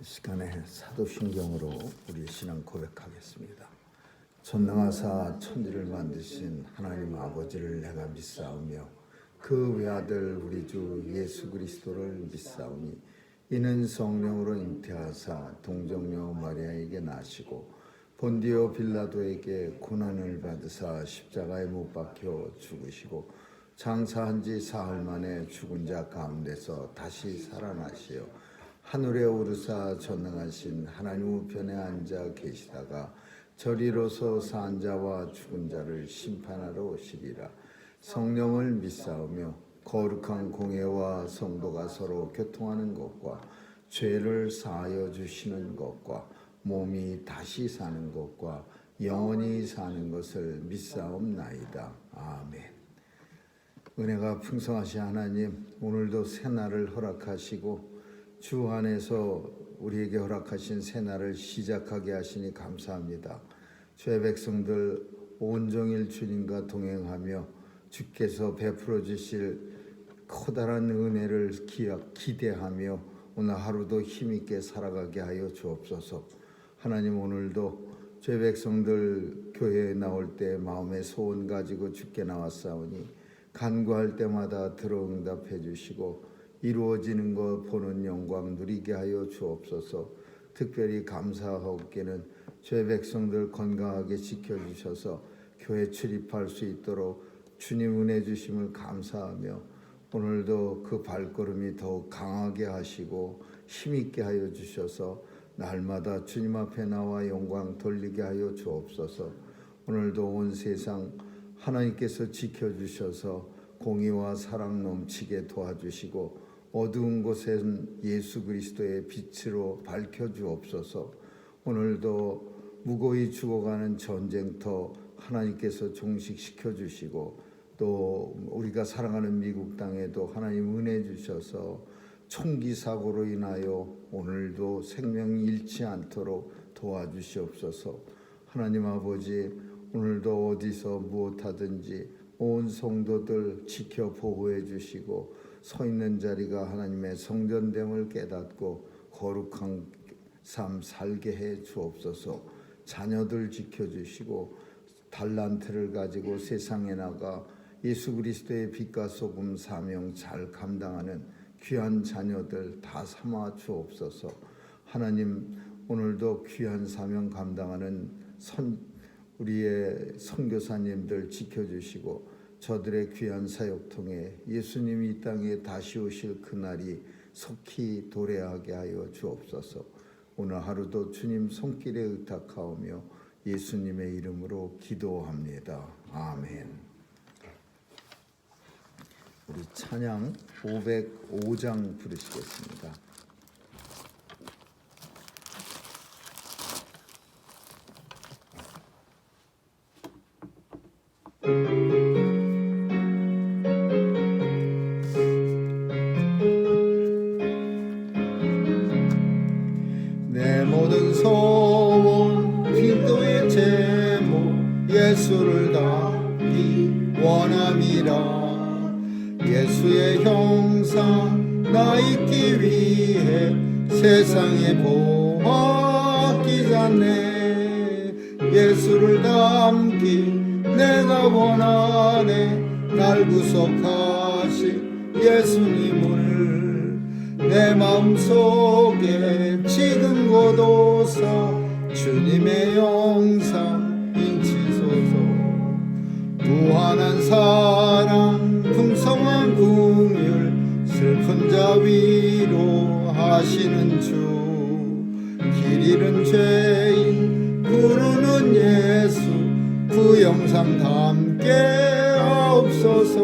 이 시간에 사도신경으로 우리 신앙 고백하겠습니다. 전능하사 천지를 만드신 하나님 아버지를 내가 믿사오며 그 외아들 우리 주 예수 그리스도를 믿사오니 이는 성령으로 잉태하사 동정녀 마리아에게 나시고 본디오 빌라도에게 고난을 받으사 십자가에 못 박혀 죽으시고 장사한 지 사흘 만에 죽은 자 가운데서 다시 살아나시어 하늘에 오르사 전능하신 하나님 우편에 앉아 계시다가 저리로서 산 자와 죽은 자를 심판하러 오시리라. 성령을 믿사오며 거룩한 공회와 성도가 서로 교통하는 것과 죄를 사하여 주시는 것과 몸이 다시 사는 것과 영원히 사는 것을 믿사옵나이다. 아멘. 은혜가 풍성하신 하나님, 오늘도 새날을 허락하시고 주 안에서 우리에게 허락하신 새날을 시작하게 하시니 감사합니다. 주의 백성들 온종일 주님과 동행하며 주께서 베풀어 주실 커다란 은혜를 기대하며 오늘 하루도 힘있게 살아가게 하여 주옵소서. 하나님, 오늘도 주의 백성들 교회에 나올 때 마음의 소원 가지고 주께 나왔사오니 간구할 때마다 들어응답해 주시고 이루어지는 것 보는 영광 누리게 하여 주옵소서. 특별히 감사하옵게는 주의 백성들 건강하게 지켜주셔서 교회 출입할 수 있도록 주님 은혜 주심을 감사하며 오늘도 그 발걸음이 더욱 강하게 하시고 힘있게 하여 주셔서 날마다 주님 앞에 나와 영광 돌리게 하여 주옵소서. 오늘도 온 세상 하나님께서 지켜주셔서 공의와 사랑 넘치게 도와주시고 어두운 곳엔 예수 그리스도의 빛으로 밝혀주옵소서. 오늘도 무고히 죽어가는 전쟁터 하나님께서 종식시켜 주시고 또 우리가 사랑하는 미국 땅에도 하나님 은혜 주셔서 총기 사고로 인하여 오늘도 생명이 잃지 않도록 도와주시옵소서. 하나님 아버지, 오늘도 어디서 무엇하든지 온 성도들 지켜 보호해 주시고 서 있는 자리가 하나님의 성전됨을 깨닫고 거룩한 삶 살게 해 주옵소서. 자녀들 지켜주시고 달란트를 가지고 세상에 나가 예수 그리스도의 빛과 소금 사명 잘 감당하는 귀한 자녀들 다 삼아 주옵소서. 하나님, 오늘도 귀한 사명 감당하는 우리의 선교사님들 지켜주시고 저들의 귀한 사역 통해 예수님이 이 땅에 다시 오실 그날이 속히 도래하게 하여 주옵소서. 오늘 하루도 주님 손길에 의탁하오며 예수님의 이름으로 기도합니다. 아멘. 우리 찬양 505장 부르시겠습니다. 내 모든 소원 기도의 제목 예수를 닮기 원함이라. 예수의 형상 나 있기 위해 세상에 보았기 전에 예수를 닮기 내가 원하네. 날 구속하신 예수님을 내 마음속에 지금 고도사 주님의 영상 인치소서. 무한한 사랑 풍성한 긍휼 슬픈 자 위로하시는 주. 길 잃은 죄인 부르는 예수 그 영상 담게 하옵소서.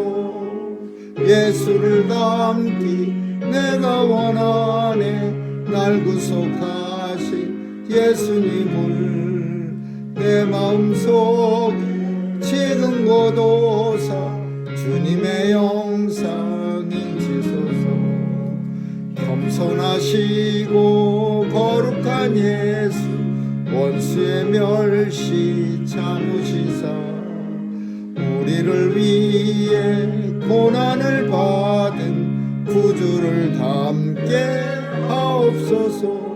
예수를 닮기 내가 원하네. 날 구속하신 예수님을 내 마음속에 지금 고도사 주님의 영상 인치소서. 겸손하시고 거룩한 예수 원수의 멸시 참으시사 우리를 위해 고난을 받은 구주를 담게 하옵소서.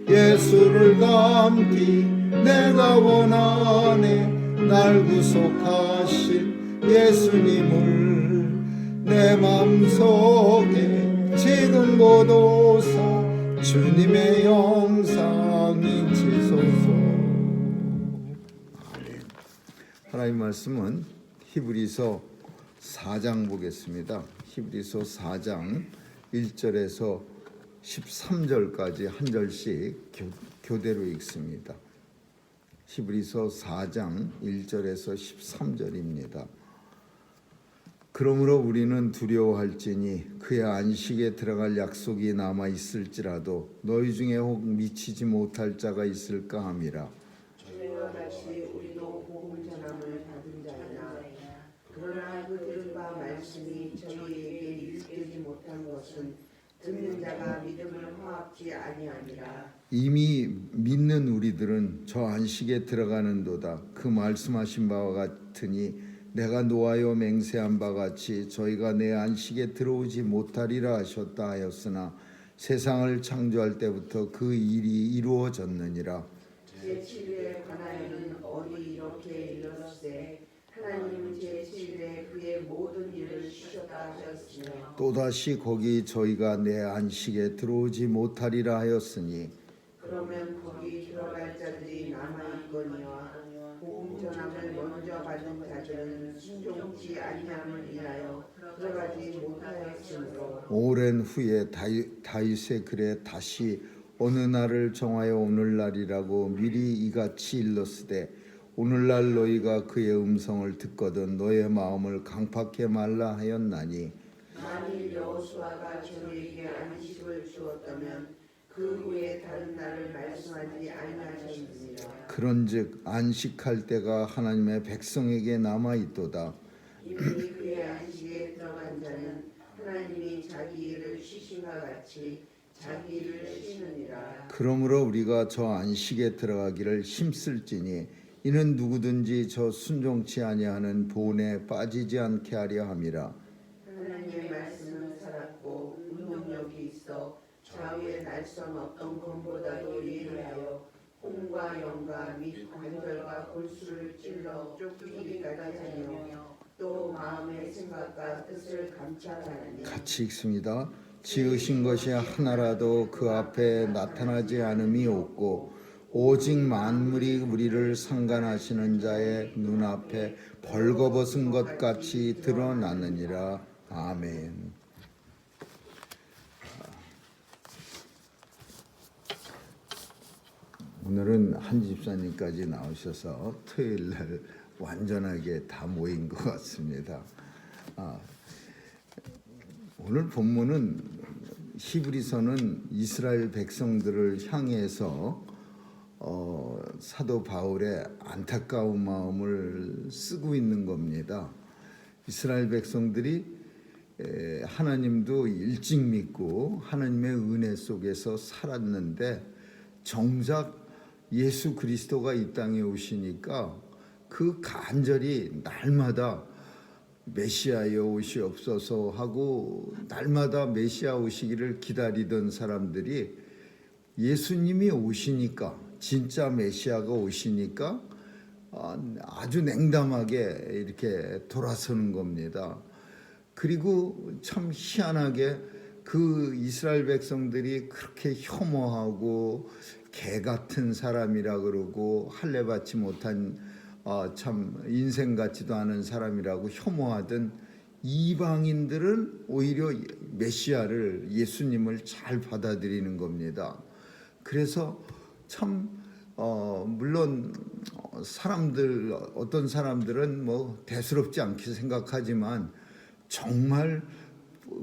예수를 닮기 내가 원하네. 날 구속하실 예수님을 내 마음속에 지금 보도사 주님의 영상 인치소서. 하나님 말씀은 히브리서 4장 보겠습니다. 히브리서 4장 1절에서 13절까지 한 절씩 교대로 읽습니다. 히브리서 4장 1절에서 13절입니다. 그러므로 우리는 두려워할지니 그의 안식에 들어갈 약속이 남아 있을지라도 너희 중에 혹 미치지 못할 자가 있을까 함이라. 저희와 같이 우리도 복음 전함을 받은 자이나 그러나 그 들은 바 말씀이 저희에게 일되지 못한 것은 듣는 자가 믿음을 허락지 아니하니라. 이미 믿는 우리들은 저 안식에 들어가는도다. 그 말씀하신 바와 같으니 내가 노하여 맹세한 바 같이 저희가 내 안식에 들어오지 못하리라 하셨다 하였으나 세상을 창조할 때부터 그 일이 이루어졌느니라. 제7일에 관하여는 어디 이렇게 일렀으되 하나님은 제7일에 그의 모든 일을 쉬셨다 하셨으며 또다시 거기 저희가 내 안식에 들어오지 못하리라 하였으니 그러면 거기 들어갈 자들이 남아있거니와 복음 전함을 먼저 받은 자들은 순종치 아니함을 인하여 들어가지 못하였으므로 오랜 후에 다윗의 글에 다시 어느 날을 정하여 오늘날이라고 미리 이같이 일렀으되 오늘날 너희가 그의 음성을 듣거든 너의 마음을 강팍해 말라 하였나니 만일 여호수아가 저희에게 안식을 주었다면 그 후에 다른 날을 말씀하지 아니하셨느니라. 그런즉 안식할 때가 하나님의 백성에게 남아 있도다. 이미 그의 안식에 들어간 자는 하나님이 자기 일을 쉬신과 같이 자기 일을 쉬느니라. 그러므로 우리가 저 안식에 들어가기를 힘쓸지니 이는 누구든지 저 순종치 아니하는 본에 빠지지 않게 하려 함이라. 하나님의 말씀은 살았고 운동력이 있어 좌우의 날선 어떤 검보다도 예리하여 홍과 영과 및 관절과 골수를 찔러 쫓기기까지 하며 또 마음의 생각과 뜻을 감찰하느니. 같이 읽습니다. 지으신 것이 하나라도 그 앞에 나타나지 않음이 없고 오직 만물이 우리를 상관하시는 자의 눈앞에 벌거벗은 것 같이 드러나느니라. 아멘. 오늘은 한 집사님까지 나오셔서 토요일 날 완전하게 다 모인 것 같습니다. 오늘 본문은 히브리서는 이스라엘 백성들을 향해서 사도 바울의 안타까운 마음을 쓰고 있는 겁니다. 이스라엘 백성들이 하나님도 일찍 믿고 하나님의 은혜 속에서 살았는데 정작 예수 그리스도가 이 땅에 오시니까 그 간절히 날마다 메시아여 오시옵소서 하고 날마다 메시아 오시기를 기다리던 사람들이 예수님이 오시니까 진짜 메시아가 오시니까 아주 냉담하게 이렇게 돌아서는 겁니다. 그리고 참 희한하게 그 이스라엘 백성들이 그렇게 혐오하고 개 같은 사람이라 그러고 할례 받지 못한 참 인생 같지도 않은 사람이라고 혐오하던 이방인들은 오히려 메시아를 예수님을 잘 받아들이는 겁니다. 그래서 참 물론 사람들 어떤 사람들은 뭐 대수롭지 않게 생각하지만 정말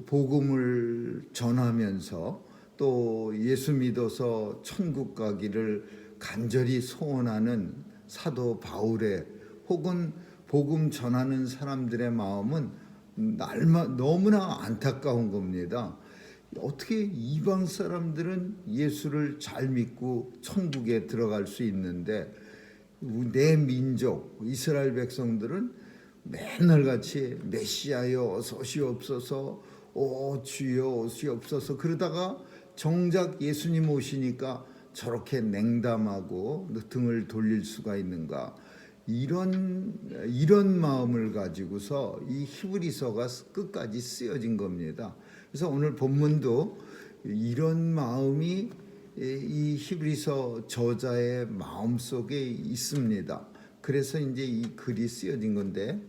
복음을 전하면서 또 예수 믿어서 천국 가기를 간절히 소원하는 사도 바울의 혹은 복음 전하는 사람들의 마음은 너무나 안타까운 겁니다. 어떻게 이방 사람들은 예수를 잘 믿고 천국에 들어갈 수 있는데 내 민족 이스라엘 백성들은 맨날 같이 메시아여 어서 오시옵소서 오 주여 오시옵소서 그러다가 정작 예수님 오시니까 저렇게 냉담하고 등을 돌릴 수가 있는가? 이런 마음을 가지고서 이 히브리서가 끝까지 쓰여진 겁니다. 그래서 오늘 본문도 이런 마음이 이 히브리서 저자의 마음 속에 있습니다. 그래서 이제 이 글이 쓰여진 건데,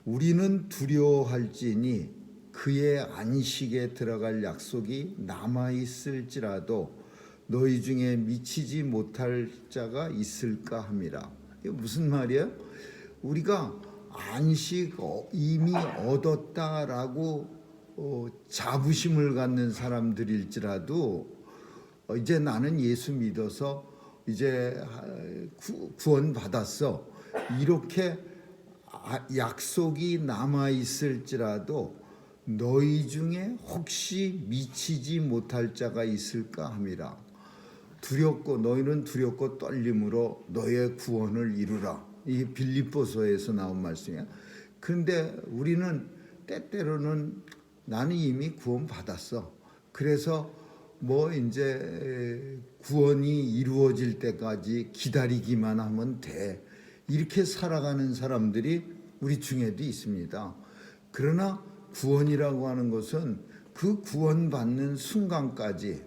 우리는 두려워할지니 그의 안식에 들어갈 약속이 남아 있을지라도 너희 중에 미치지 못할 자가 있을까 함이라. 이게 무슨 말이에요? 우리가 안식 이미 얻었다라고 자부심을 갖는 사람들일지라도 이제 나는 예수 믿어서 이제 구원 받았어, 이렇게 약속이 남아 있을지라도 너희 중에 혹시 미치지 못할 자가 있을까 함이라. 두렵고 너희는 두렵고 떨림으로 너의 구원을 이루라. 이게 빌립보서에서 나온 말씀이야. 그런데 우리는 때때로는 나는 이미 구원 받았어, 그래서 뭐 이제 구원이 이루어질 때까지 기다리기만 하면 돼, 이렇게 살아가는 사람들이 우리 중에도 있습니다. 그러나 구원이라고 하는 것은 그 구원받는 순간까지,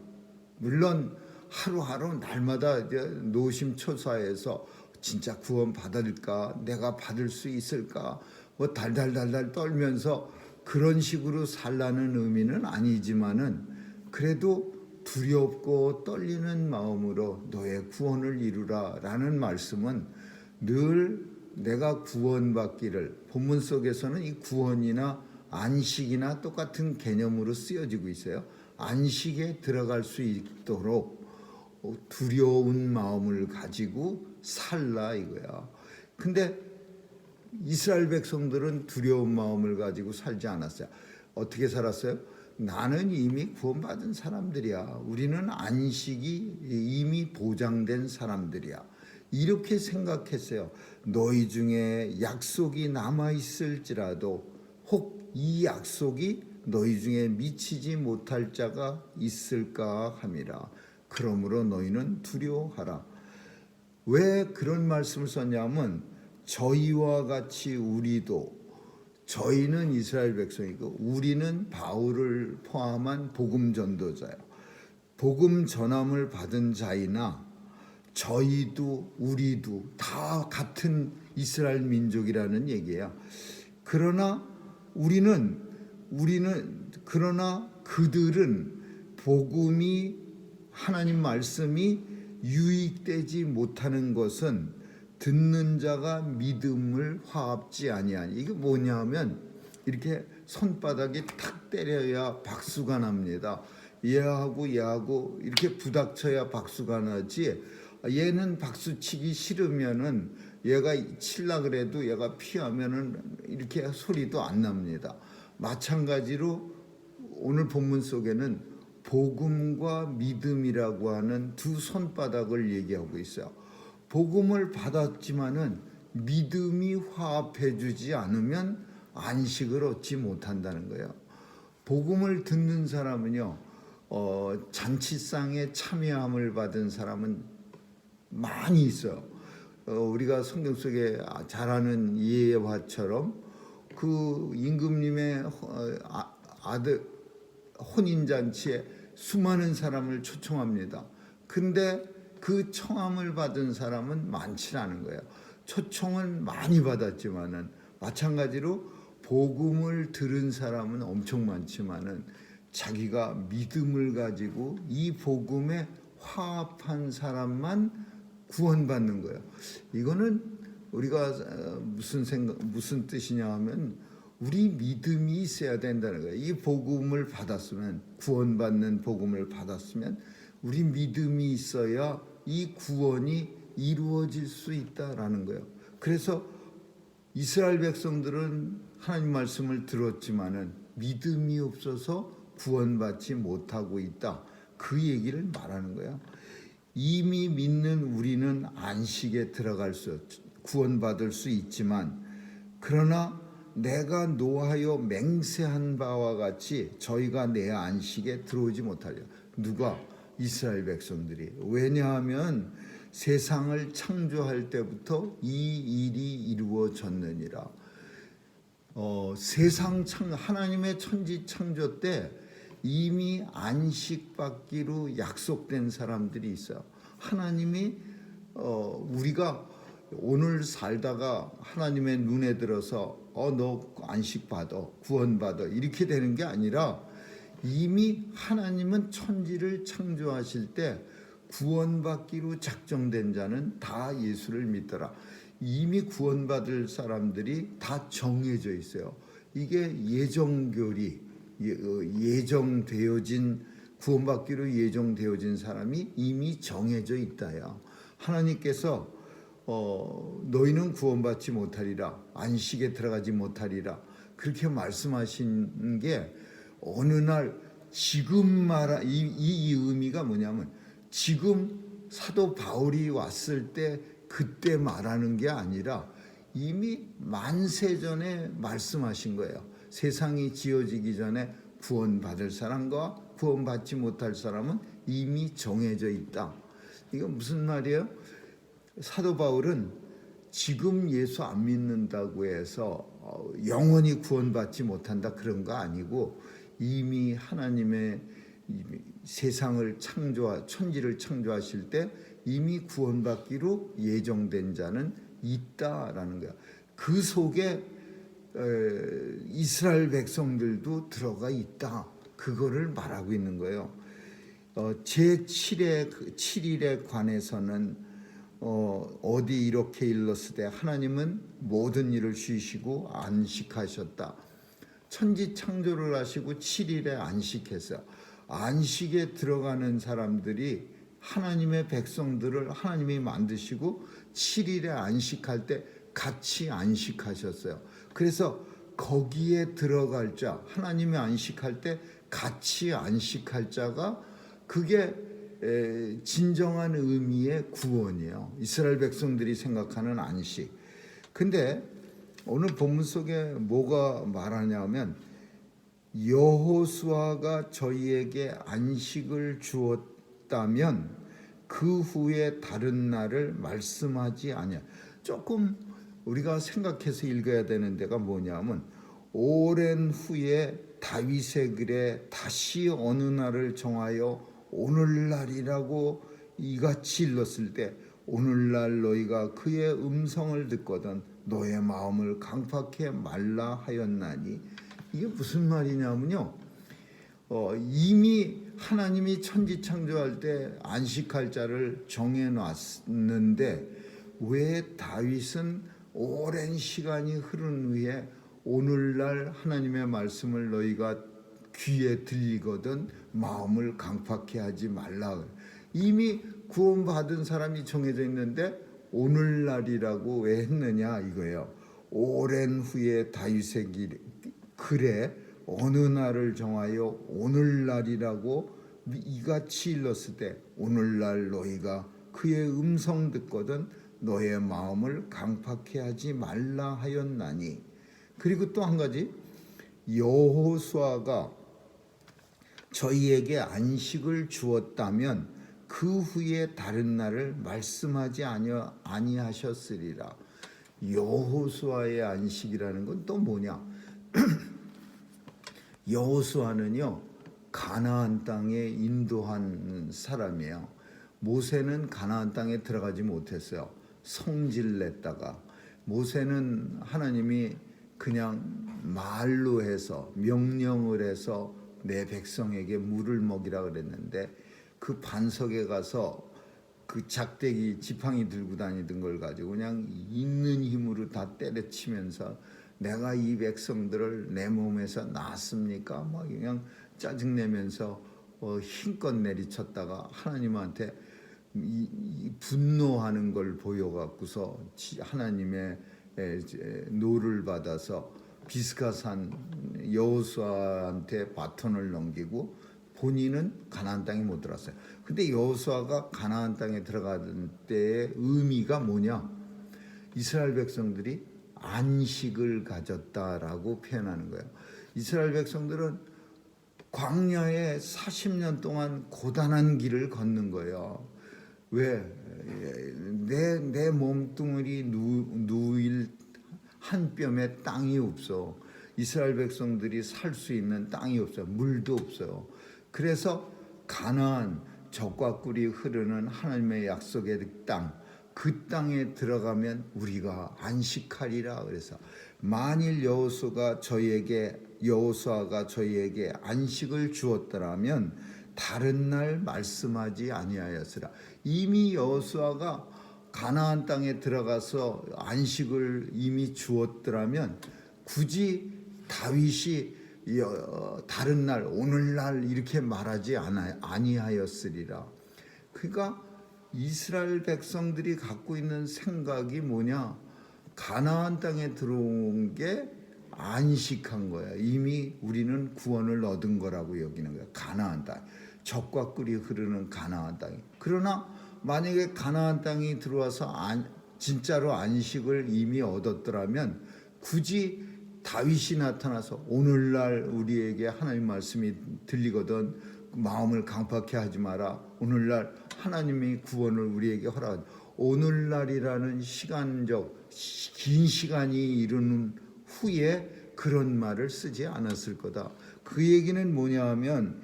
물론 하루하루 날마다 노심초사해서 진짜 구원 받을까, 내가 받을 수 있을까, 뭐 달달달달 떨면서 그런 식으로 살라는 의미는 아니지만은, 그래도 두렵고 떨리는 마음으로 너의 구원을 이루라 라는 말씀은 늘 내가 구원받기를, 본문 속에서는 이 구원이나 안식이나 똑같은 개념으로 쓰여지고 있어요. 안식에 들어갈 수 있도록 두려운 마음을 가지고 살라 이거야. 근데 이스라엘 백성들은 두려운 마음을 가지고 살지 않았어요. 어떻게 살았어요? 나는 이미 구원받은 사람들이야, 우리는 안식이 이미 보장된 사람들이야, 이렇게 생각했어요. 너희 중에 약속이 남아있을지라도 혹 이 약속이 너희 중에 미치지 못할 자가 있을까 함이라. 그러므로 너희는 두려워하라. 왜 그런 말씀을 썼냐면, 저희와 같이 우리도, 저희는 이스라엘 백성이고 우리는 바울을 포함한 복음 전도자예요. 복음 전함을 받은 자이나 저희도 우리도 다 같은 이스라엘 민족이라는 얘기예요. 그러나 그러나 그들은 복음이, 하나님 말씀이 유익되지 못하는 것은 듣는 자가 믿음을 화합지 아니하니. 이게 뭐냐면, 이렇게 손바닥에 탁 때려야 박수가 납니다. 얘하고 이렇게 부닥쳐야 박수가 나지, 얘는 박수 치기 싫으면은, 얘가 칠라 그래도 얘가 피하면은 이렇게 소리도 안 납니다. 마찬가지로 오늘 본문 속에는 복음과 믿음이라고 하는 두 손바닥을 얘기하고 있어요. 복음을 받았지만은 믿음이 화합해주지 않으면 안식을 얻지 못한다는 거예요. 복음을 듣는 사람은요, 잔치상에 참여함을 받은 사람은 많이 있어요. 우리가 성경 속에 잘 아는 예화처럼 그 임금님의 아들 혼인잔치에 수많은 사람을 초청합니다. 근데 그 청함을 받은 사람은 많지 않은 거예요. 초청은 많이 받았지만은, 마찬가지로 복음을 들은 사람은 엄청 많지만은 자기가 믿음을 가지고 이 복음에 화합한 사람만 구원받는 거예요. 이거는 우리가 무슨 뜻이냐 하면, 우리 믿음이 있어야 된다는 거예요. 이 복음을 받았으면, 구원받는 복음을 받았으면 우리 믿음이 있어야 이 구원이 이루어질 수 있다라는 거예요. 그래서 이스라엘 백성들은 하나님 말씀을 들었지만은 믿음이 없어서 구원받지 못하고 있다, 그 얘기를 말하는 거예요. 이미 믿는 우리는 안식에 들어갈 구원받을 수 있지만, 그러나 내가 노하여 맹세한 바와 같이 저희가 내 안식에 들어오지 못하려. 누가? 이스라엘 백성들이. 왜냐하면 세상을 창조할 때부터 이 일이 이루어졌느니라. 하나님의 천지 창조 때 이미 안식받기로 약속된 사람들이 있어요. 하나님이 우리가 오늘 살다가 하나님의 눈에 들어서 너 안식받아, 구원받아 이렇게 되는 게 아니라 이미 하나님은 천지를 창조하실 때 구원받기로 작정된 자는 다 예수를 믿더라. 이미 구원받을 사람들이 다 정해져 있어요. 이게 예정교리, 예정되어진 구원받기로 예정되어진 사람이 이미 정해져 있다야. 하나님께서 너희는 구원받지 못하리라, 안식에 들어가지 못하리라 그렇게 말씀하신 게 어느 날 지금 이 의미가 뭐냐면 지금 사도 바울이 왔을 때 그때 말하는 게 아니라 이미 만세전에 말씀하신 거예요. 세상이 지어지기 전에 구원받을 사람과 구원받지 못할 사람은 이미 정해져 있다. 이건 무슨 말이에요? 사도 바울은 지금 예수 안 믿는다고 해서 영원히 구원받지 못한다 그런 거 아니고 이미 하나님의 세상을 천지를 창조하실 때 이미 구원받기로 예정된 자는 있다라는 거야. 그 속에 이스라엘 백성들도 들어가 있다. 그거를 말하고 있는 거예요. 제7일에 관해서는 어디 이렇게 일렀으되 하나님은 모든 일을 쉬시고 안식하셨다. 천지 창조를 하시고 7일에 안식했어요. 안식에 들어가는 사람들이 하나님의 백성들을 하나님이 만드시고 7일에 안식할 때 같이 안식하셨어요. 그래서 거기에 들어갈 자, 하나님이 안식할 때 같이 안식할 자가 그게 진정한 의미의 구원이에요. 이스라엘 백성들이 생각하는 안식. 근데 오늘 본문 속에 뭐가 말하냐면 여호수아가 저희에게 안식을 주었다면 그 후에 다른 날을 말씀하지 아니하. 조금 우리가 생각해서 읽어야 되는 데가 뭐냐면 오랜 후에 다윗의 글에 다시 어느 날을 정하여 오늘날이라고 이같이 일렀을 때 오늘날 너희가 그의 음성을 듣거든 너의 마음을 강팍해 말라 하였나니. 이게 무슨 말이냐면요, 이미 하나님이 천지 창조할 때 안식할 자를 정해놨는데 왜 다윗은 오랜 시간이 흐른 후에 오늘날 하나님의 말씀을 너희가 귀에 들리거든 마음을 강팍해 하지 말라. 이미 구원받은 사람이 정해져 있는데 오늘날이라고 왜 했느냐 이거예요. 오랜 후에 다윗의 글에 어느 날을 정하여 오늘날이라고 이같이 일렀을 때 오늘날 너희가 그의 음성 듣거든 너의 마음을 강팍해 하지 말라 하였나니. 그리고 또 한 가지, 여호수아가 저희에게 안식을 주었다면 그 후에 다른 날을 말씀하지 아니하셨으리라. 여호수아의 안식이라는 건 또 뭐냐? 여호수아는요 가나안 땅에 인도한 사람이에요. 모세는 가나안 땅에 들어가지 못했어요. 성질 냈다가 모세는 하나님이 그냥 말로 해서 명령을 해서 내 백성에게 물을 먹이라 그랬는데 그 반석에 가서 그 작대기 지팡이 들고 다니던 걸 가지고 그냥 있는 힘으로 다 때려치면서 내가 이 백성들을 내 몸에서 낳았습니까? 막 그냥 짜증내면서 힘껏 내리쳤다가 하나님한테 이 분노하는 걸 보여갖고서 하나님의 노를 받아서 비스가산 여호수아한테 바톤을 넘기고 본인은 가나안 땅에 못 들어갔어요. 근데 여호수아가 가나안 땅에 들어가던 때의 의미가 뭐냐? 이스라엘 백성들이 안식을 가졌다라고 표현하는 거예요. 이스라엘 백성들은 광야에 40년 동안 고단한 길을 걷는 거예요. 왜? 내 몸뚱아리 누일 한 뼘에 땅이 없어. 이스라엘 백성들이 살 수 있는 땅이 없어요. 물도 없어요. 그래서 가나안, 젖과 꿀이 흐르는 하나님의 약속의 땅, 그 땅에 들어가면 우리가 안식하리라. 그래서 만일 여호수아가 저희에게 안식을 주었더라면 다른 날 말씀하지 아니하였으라. 이미 여호수아가 가나안 땅에 들어가서 안식을 이미 주었더라면 굳이 다윗이 다른 날 오늘날 이렇게 말하지 아니하였으리라. 그러니까 이스라엘 백성들이 갖고 있는 생각이 뭐냐? 가나안 땅에 들어온 게 안식한 거야. 이미 우리는 구원을 얻은 거라고 여기는 거야. 가나안 땅, 젖과 꿀이 흐르는 가나안 땅이. 그러나 만약에 가나안 땅이 들어와서 진짜로 안식을 이미 얻었더라면 굳이 다윗이 나타나서 오늘날 우리에게 하나님 말씀이 들리거든 마음을 강팍해 하지 마라. 오늘날 하나님이 구원을 우리에게 허락. 오늘날이라는 시간적 긴 시간이 이르는 후에 그런 말을 쓰지 않았을 거다. 그 얘기는 뭐냐 하면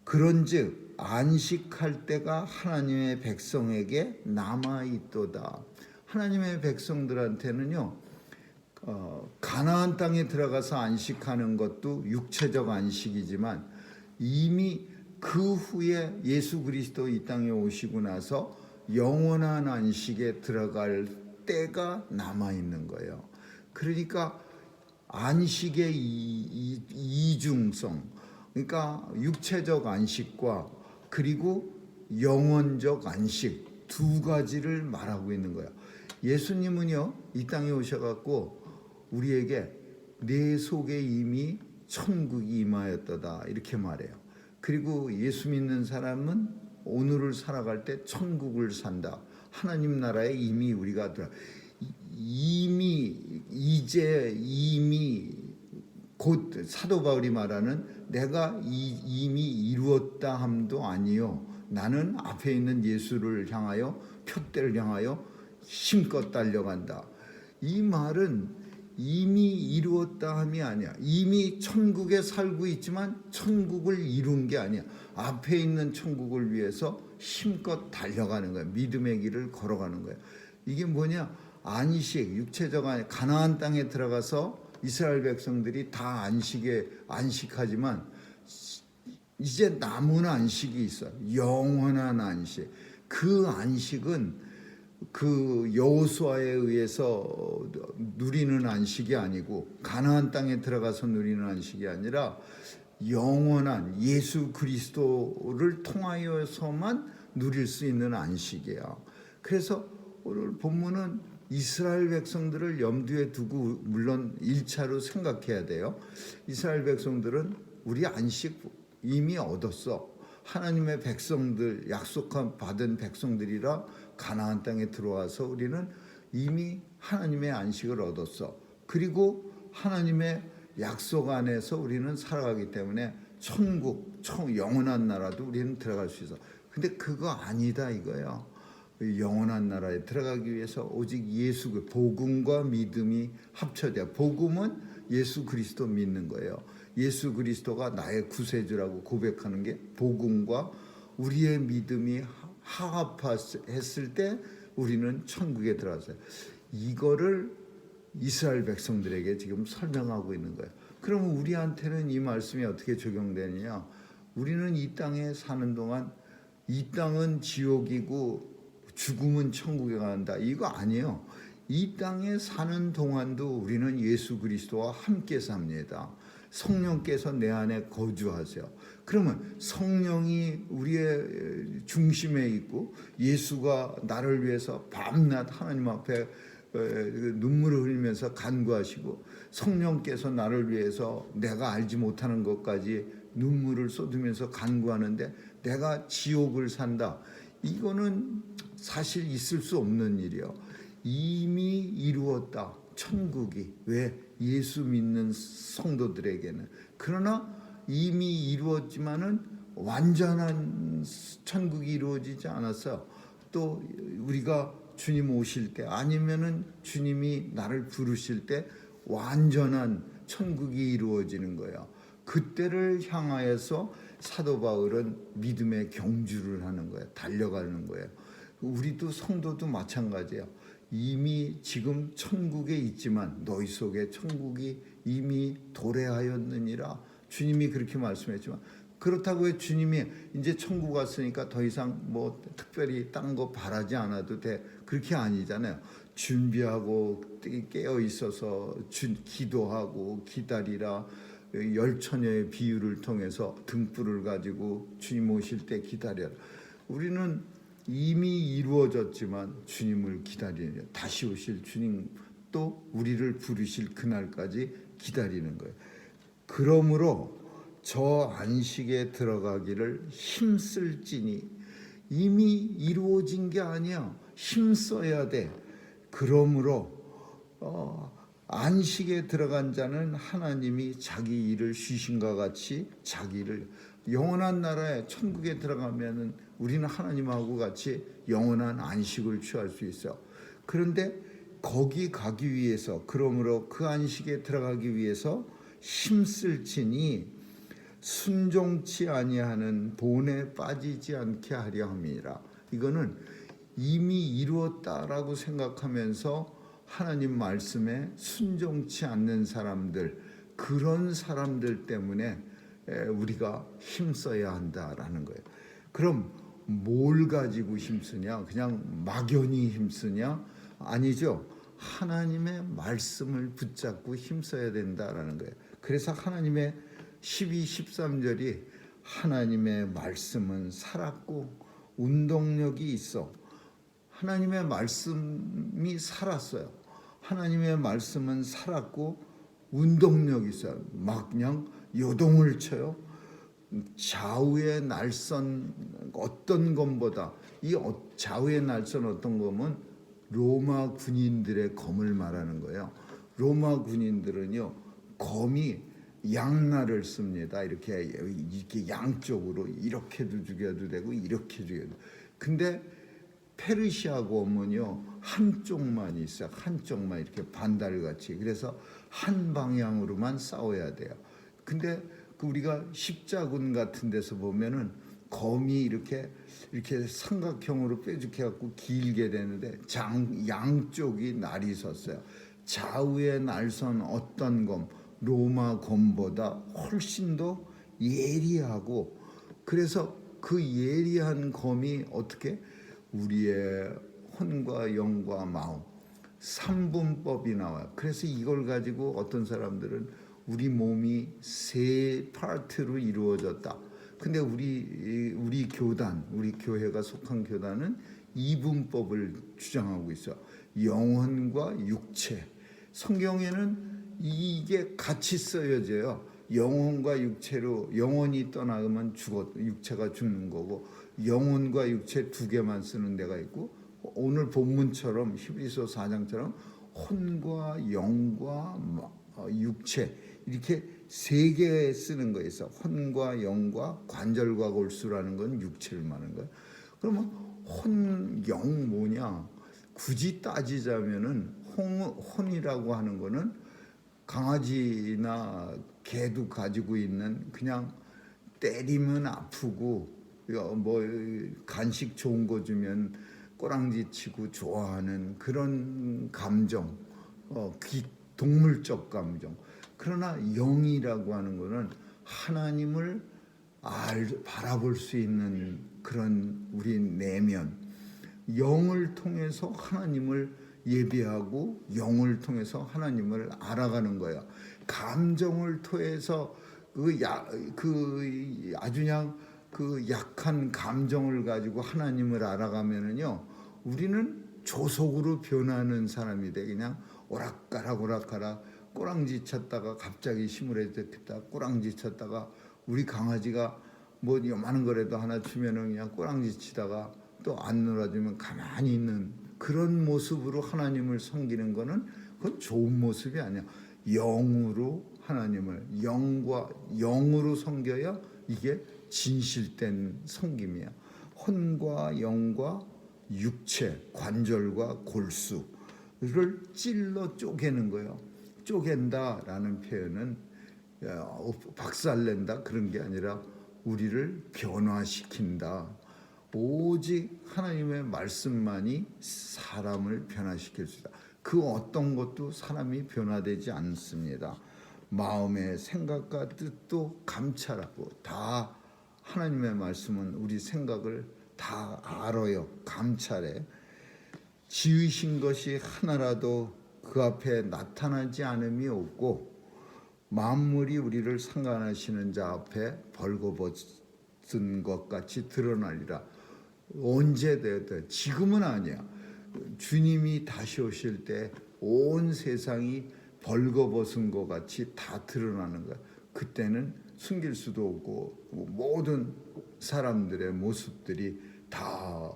그런즉 안식할 때가 하나님의 백성에게 남아 있도다. 하나님의 백성들한테는요. 가나안 땅에 들어가서 안식하는 것도 육체적 안식이지만 이미 그 후에 예수 그리스도 이 땅에 오시고 나서 영원한 안식에 들어갈 때가 남아 있는 거예요. 그러니까 안식의 이중성, 그러니까 육체적 안식과 그리고 영원적 안식 두 가지를 말하고 있는 거예요. 예수님은요 이 땅에 오셔갖고 우리에게 내 속에 이미 천국이 임하였도다 이렇게 말해요. 그리고 예수 믿는 사람은 오늘을 살아갈 때 천국을 산다. 하나님 나라에 이미 우리가 이미 곧 사도 바울이 말하는 내가 이미 이루었다 함도 아니요. 나는 앞에 있는 예수를 향하여 표대를 향하여 힘껏 달려간다. 이 말은 이미 이루었다 함이 아니야. 이미 천국에 살고 있지만 천국을 이룬 게 아니야. 앞에 있는 천국을 위해서 힘껏 달려가는 거야. 믿음의 길을 걸어가는 거야. 이게 뭐냐? 안식, 육체적 가나안 땅에 들어가서 이스라엘 백성들이 다 안식하지만 이제 남은 안식이 있어. 영원한 안식. 그 안식은 그 여호수아에 의해서 누리는 안식이 아니고 가나안 땅에 들어가서 누리는 안식이 아니라 영원한 예수 그리스도를 통하여서만 누릴 수 있는 안식이야. 그래서 오늘 본문은 이스라엘 백성들을 염두에 두고 물론 1차로 생각해야 돼요. 이스라엘 백성들은 우리 안식 이미 얻었어. 하나님의 백성들, 약속한 받은 백성들이라 가나안 땅에 들어와서 우리는 이미 하나님의 안식을 얻었어. 그리고 하나님의 약속 안에서 우리는 살아가기 때문에 천국, 영원한 나라도 우리는 들어갈 수 있어. 근데 그거 아니다 이거예요. 영원한 나라에 들어가기 위해서 오직 예수, 복음과 믿음이 합쳐져. 복음은 예수 그리스도 믿는 거예요. 예수 그리스도가 나의 구세주라고 고백하는 게 복음과 우리의 믿음이 화합했을 때 우리는 천국에 들어갔어요. 이거를 이스라엘 백성들에게 지금 설명하고 있는 거예요. 그러면 우리한테는 이 말씀이 어떻게 적용되느냐? 우리는 이 땅에 사는 동안 이 땅은 지옥이고 죽음은 천국에 간다. 이거 아니에요. 이 땅에 사는 동안도 우리는 예수 그리스도와 함께 삽니다. 성령께서 내 안에 거주하세요. 그러면 성령이 우리의 중심에 있고 예수가 나를 위해서 밤낮 하나님 앞에 눈물을 흘리면서 간구하시고 성령께서 나를 위해서 내가 알지 못하는 것까지 눈물을 쏟으면서 간구하는데 내가 지옥을 산다. 이거는 사실 있을 수 없는 일이요. 이미 이루었다. 천국이. 왜? 예수 믿는 성도들에게는. 그러나 이미 이루었지만은 완전한 천국이 이루어지지 않았어요. 또 우리가 주님 오실 때 아니면은 주님이 나를 부르실 때 완전한 천국이 이루어지는 거예요. 그때를 향하여서 사도 바울은 믿음의 경주를 하는 거예요. 달려가는 거예요. 우리도 성도도 마찬가지예요. 이미 지금 천국에 있지만 너희 속에 천국이 이미 도래하였느니라. 주님이 그렇게 말씀했지만, 그렇다고 해 주님이 이제 천국 왔으니까 더 이상 뭐 특별히 딴 거 바라지 않아도 돼, 그렇게 아니잖아요. 준비하고 깨어 있어서 기도하고 기다리라. 열처녀의 비유를 통해서 등불을 가지고 주님 오실 때 기다려라. 우리는 이미 이루어졌지만 주님을 기다리는, 다시 오실 주님, 또 우리를 부르실 그날까지 기다리는 거예요. 그러므로 저 안식에 들어가기를 힘쓸지니, 이미 이루어진 게 아니야. 힘써야 돼. 그러므로 안식에 들어간 자는 하나님이 자기 일을 쉬신과 같이 자기를, 영원한 나라에 천국에 들어가면은 우리는 하나님하고 같이 영원한 안식을 취할 수 있어요. 그런데 거기 가기 위해서, 그러므로 그 안식에 들어가기 위해서 힘쓸지니 순종치 아니하는 본에 빠지지 않게 하려 함이라. 이거는 이미 이루었다라고 생각하면서 하나님 말씀에 순종치 않는 사람들, 그런 사람들 때문에 우리가 힘써야 한다라는 거예요. 그럼 뭘 가지고 힘쓰냐? 그냥 막연히 힘쓰냐? 아니죠. 하나님의 말씀을 붙잡고 힘써야 된다라는 거예요. 그래서 하나님의 12, 13절이 하나님의 말씀은 살았고 운동력이 있어. 하나님의 말씀이 살았어요. 하나님의 말씀은 살았고 운동력이 있어요. 막 그냥 요동을 쳐요. 좌우의 날선 어떤 검보다, 이 좌우의 날선 어떤 검은 로마 군인들의 검을 말하는 거예요. 로마 군인들은요, 검이 양날을 씁니다. 이렇게 양쪽으로 이렇게도 죽여도 되고 이렇게 죽여도. 근데 페르시아 검은요, 한쪽만 있어요. 한쪽만 이렇게 반달같이. 그래서 한 방향으로만 싸워야 돼요. 근데 우리가 십자군 같은 데서 보면은 검이 이렇게 삼각형으로 뾰족해 갖고 길게 되는데 양쪽이 날이 섰어요. 좌우에 날선 어떤 검, 로마 검보다 훨씬 더 예리하고, 그래서 그 예리한 검이 어떻게 우리의 혼과 영과 마음, 삼분법이 나와요. 그래서 이걸 가지고 어떤 사람들은 우리 몸이 세 파트로 이루어졌다. 근데 우리 교단, 우리 교회가 속한 교단은 이분법을 주장하고 있어. 영혼과 육체. 성경에는 이게 같이 쓰여져요. 영혼과 육체로, 영혼이 떠나면 육체가 죽는 거고, 영혼과 육체 두 개만 쓰는 데가 있고, 오늘 본문처럼 히브리서 4장처럼 혼과 영과 육체, 이렇게 세 개 쓰는 거에 있어. 혼과 영과 관절과 골수라는 건 육체를 말하는 거예요. 그러면 혼, 영 뭐냐? 굳이 따지자면은 혼이라고 하는 거는 강아지나 개도 가지고 있는, 그냥 때리면 아프고 뭐 간식 좋은 거 주면 꼬랑지 치고 좋아하는 그런 감정, 동물적 감정. 그러나 영이라고 하는 거는 하나님을 바라볼 수 있는 그런 우리 내면, 영을 통해서 하나님을 예배하고 영을 통해서 하나님을 알아가는 거예요. 감정을 통해서 아주 그냥 그 약한 감정을 가지고 하나님을 알아가면은요, 우리는 조속으로 변하는 사람이 돼. 그냥 오락가락 꼬랑지 쳤다가 갑자기 시무해졌다, 꼬랑지 쳤다가, 우리 강아지가 뭐 요만한 거라도 하나 주면은 그냥 꼬랑지 치다가 또 안 놀아주면 가만히 있는 그런 모습으로 하나님을 섬기는 거는 그건 좋은 모습이 아니야. 영으로 하나님을 영과 영으로 섬겨야 이게 진실된 섬김이야. 혼과 영과 육체, 관절과 골수를 찔러 쪼개는 거예요. 쪼갠다라는 표현은 박살낸다 그런 게 아니라 우리를 변화시킨다. 오직 하나님의 말씀만이 사람을 변화시킬 수 있다. 그 어떤 것도 사람이 변화되지 않습니다. 마음의 생각과 뜻도 감찰하고 다 하나님의 말씀은 우리 생각을 다 알아요. 감찰해. 지으신 것이 하나라도 그 앞에 나타나지 않음이 없고 만물이 우리를 상관하시는 자 앞에 벌거벗은 것 같이 드러나리라. 언제 되든 지금은 아니야. 주님이 다시 오실 때 온 세상이 벌거벗은 것 같이 다 드러나는 거야. 그때는 숨길 수도 없고 모든 사람들의 모습들이 다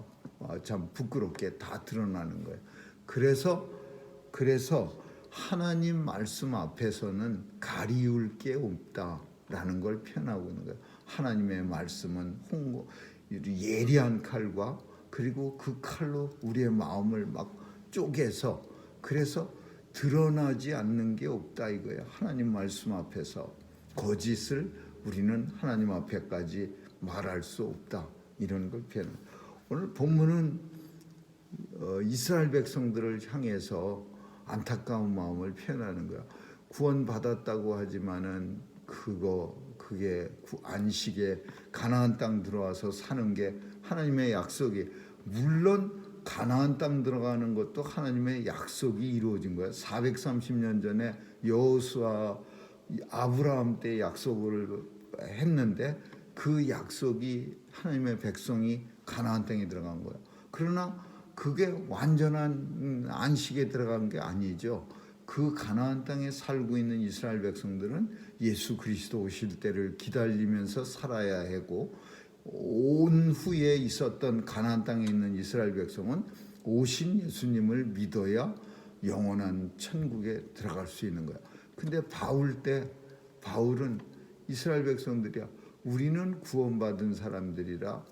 참 부끄럽게 다 드러나는 거예요. 그래서 하나님 말씀 앞에서는 가리울 게 없다라는 걸 표현하고 있는 거예요. 하나님의 말씀은 예리한 칼과 그리고 그 칼로 우리의 마음을 막 쪼개서 그래서 드러나지 않는 게 없다 이거예요. 하나님 말씀 앞에서 거짓을 우리는 하나님 앞에까지 말할 수 없다 이런 걸 표현해요. 오늘 본문은 이스라엘 백성들을 향해서 안타까운 마음을 표현하는 거야. 구원받았다고 하지만은 그게 안식에 가나안 땅 들어와서 사는 게 하나님의 약속이, 물론 가나안 땅 들어가는 것도 하나님의 약속이 이루어진 거야. 430년 전에 여호수아 아브라함 때 약속을 했는데 그 약속이 하나님의 백성이 가나안 땅에 들어간 거야. 그러나 그게 완전한 안식에 들어간 게 아니죠. 그 가나안 땅에 살고 있는 이스라엘 백성들은 예수 그리스도 오실 때를 기다리면서 살아야 하고, 온 후에 있었던 가나안 땅에 있는 이스라엘 백성은 오신 예수님을 믿어야 영원한 천국에 들어갈 수 있는 거야. 근데 바울은 이스라엘 백성들이야. 우리는 구원받은 사람들이라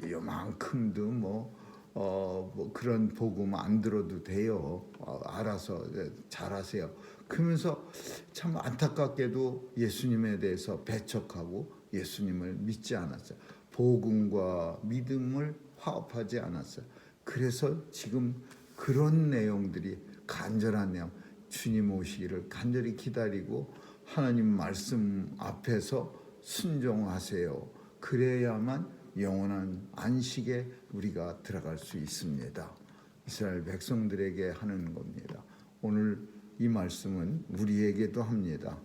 요만큼도 뭐 그런 복음 안 들어도 돼요. 알아서 잘하세요. 그러면서 참 안타깝게도 예수님에 대해서 배척하고 예수님을 믿지 않았어요. 복음과 믿음을 화합하지 않았어요. 그래서 지금 그런 내용들이, 간절한 내용, 주님 오시기를 간절히 기다리고 하나님 말씀 앞에서 순종하세요. 그래야만 영원한 안식에 우리가 들어갈 수 있습니다. 이스라엘 백성들에게 하는 겁니다. 오늘 이 말씀은 우리에게도 합니다.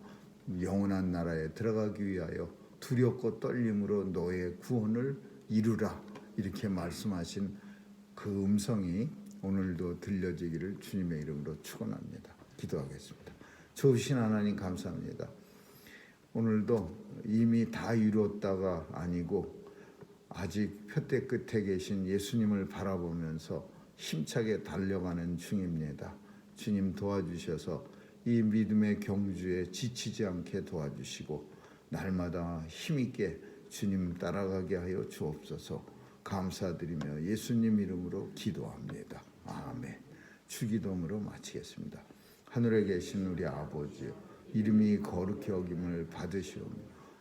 영원한 나라에 들어가기 위하여 두렵고 떨림으로 너의 구원을 이루라, 이렇게 말씀하신 그 음성이 오늘도 들려지기를 주님의 이름으로 축원합니다. 기도하겠습니다. 좋으신 하나님 감사합니다. 오늘도 이미 다 이루었다가 아니고 아직 표대 끝에 계신 예수님을 바라보면서 힘차게 달려가는 중입니다. 주님 도와주셔서 이 믿음의 경주에 지치지 않게 도와주시고 날마다 힘있게 주님 따라가게 하여 주옵소서. 감사드리며 예수님 이름으로 기도합니다. 아멘. 주기도문으로 마치겠습니다. 하늘에 계신 우리 아버지, 이름이 거룩히 여김을 받으시오며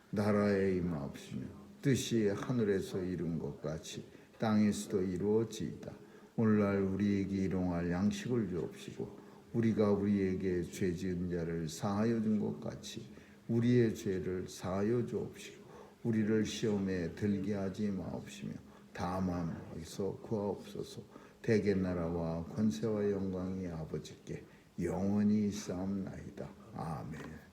나라에 임하옵시며 뜻이 하늘에서 이룬 것 같이 땅에서도 이루어지이다. 오늘날 우리에게 일용할 양식을 주옵시고 우리가 우리에게 죄 지은 자를 사하여 준 것 같이 우리의 죄를 사하여 주옵시고 우리를 시험에 들게 하지 마옵시며 다만 여기서 구하옵소서. 대개 나라와 권세와 영광이 아버지께 영원히 있사옵나이다. 아멘.